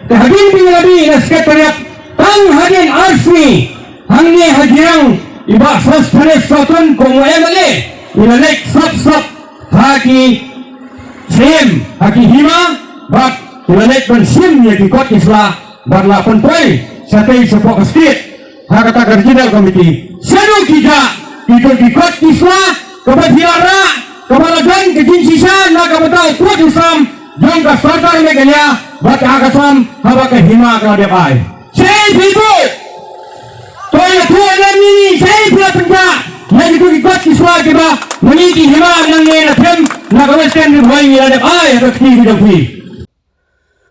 Kahagin pinalabi na sekretariat tang hagin arsmi hangni hagirang iba saspanes satun kung emale ilalek sap haki sim haki hima bak ilalek ban sim ya di kot isla barla pentoy satay sa Pocas State hakata regional committee sanu kita itu di kot isla kabadhiara kabalagan kejinsisa na kabatao kuat islam jang ka sarkar meganya bak akasam haba ka hima ka depai say people toy tuwa nani say pula penja lagi tu ikut iswa kita meniti hima nang ne na them na kawesten ni bhai ni depai ka kini bidapui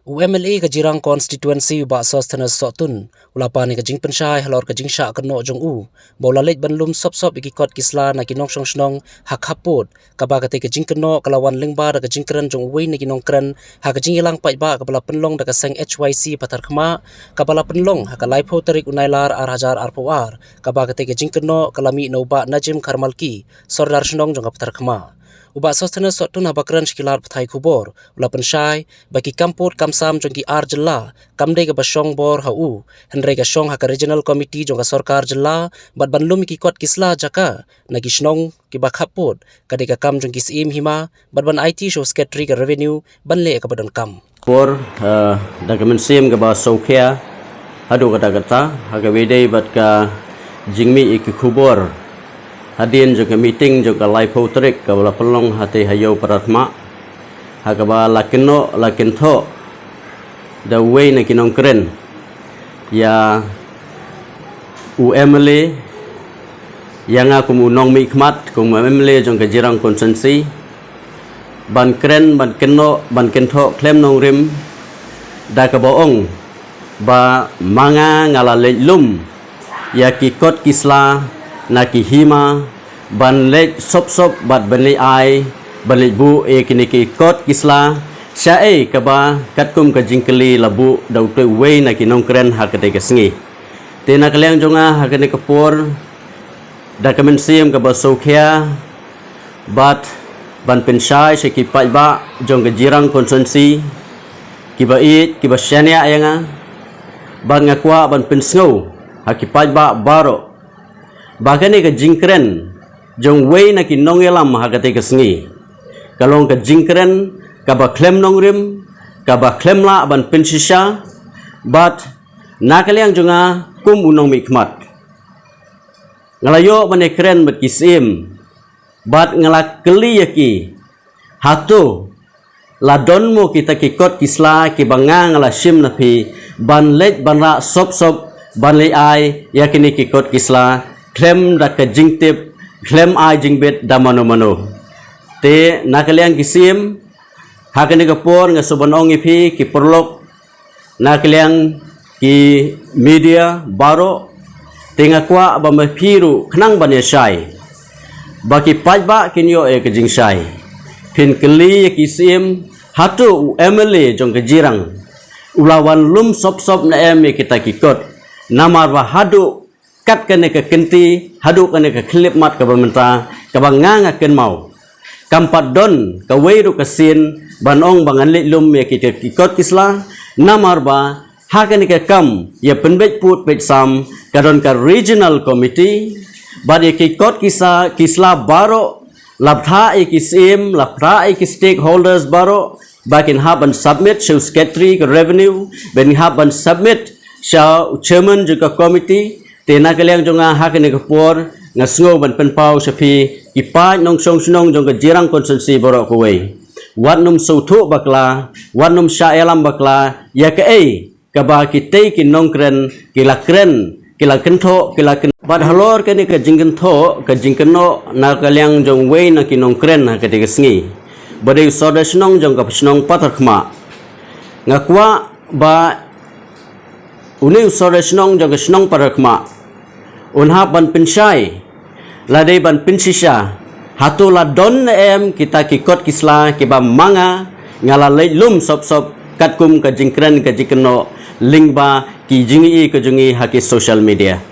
UMLA ka jirang constituency ba sustenance sotun ulapa ni ka jing pensyai halor ka jing sha kno jong u bolalet banlum sop ikikot kisla na kinong shnong hakhaput ka ba ka te ka jing kno kalawan lingba da ka jing kran jong wei na kinong kran ha ka jing ilang pai ba ka bala penlong da ka seng HYC patar khma ka bala penlong ha ka laipo tarik unailar ar hajar ar powar ka ba ka te ka jing kno kalami no ba najim karmalki sordar shnong jong ka patar khma uba sustenance sotun habakran shikilar pthai khubor ula pensyai baki kampot kamsam jongki ar jella kamde ka basong bor hau henre ka shong ha ka regional committee jong ka sarkar jella bat banlum ki kot kisla jaka nagi shnong ki bakhapot kade ka kam jongki sim hima bat ban IT show secretary ka revenue banle ka badan kam por dokumen sim ka ba sokhia hadu kata ha ka wedei bat ka jingmi ik khubor hadin juga meeting juga live potrik ka bala pelong hati hayo paratma hakaba lakin tho the way na kinong kren ya UMLA yang aku munong mikmat kung UMLA jong ka jirang konsensi ban kren ban kentho klem nong rim da ka boong ba manga ngala lum ya kikot kisla naki hima ban lek sop bat banli ai banli bu kini ki kot kisla syae kaba katkum ka jingkeli labu daute wei naki nongkren hakate ka sngi tena kaliang jonga hakane kapor dokumen sim ka ba sokhia bat ban pensyai seki pai ba jong ka jirang konsensi kiba kiba syania yanga ban ngakwa ban pensngau hakipai ba baro bahkan ke jingkren jong wei na ki nongelam hakate ke sngi kalong ke jingkren ka ba klem nongrim ka ba klem la ban pensisha bat nakaliang jonga kum unong mikmat ngalayo bane kren bat kisim bat ngala keli yaki hatu ladon mo kita kikot kisla ki banga ngala shim na pi ban let ban ra sop ban le ai yakini kikot kisla klem da ka jingtip klem ai jingbet da mano te nakaliang kisim hakane ka por nga subanong ipi ki porlok nakaliang ki media baro tenga kwa ba mapiru khnang bane sai baki pajba kinyo e ka jingsai pin keli kisim hatu UMLA jong ka jirang ulawan lum sop na kita kikot namar wa hadu kat kene ke kenti hadu kene ke klip mat ka bamenta ka banganga ken mau kampat don ka weiru ka sin banong bangan lum ya kita kikot kisla namar ba ha kene ke kam ya penbet put bet sam kadon ka regional committee bad ya kikot kisla baro labtha ikisim labtha ik stakeholders baro bakin haban submit show secretary ka revenue ben haban submit show chairman juga committee tena kaliang jonga hakene kapor ngasngo ban penpau sapi ipa nong song snong jong jirang konsensi borok kuwei wat num sautu bakla wat num syaelam bakla ya ke ka ba kitei ki nongkren kila kentho bad halor kene ka jingkentho ka jingkeno na kaliang jong wei na ki nongkren na ka tigesngi badai soda snong jong ka snong patar khma ngakwa ba uni soda snong jong ka snong patar khma unha ban pensyai ladai ban pensisha hatu ladon kita kikot kisla kiba manga ngala lum sop katkum ka jingkren ka jikeno lingba ki jingi ka jungi haki social media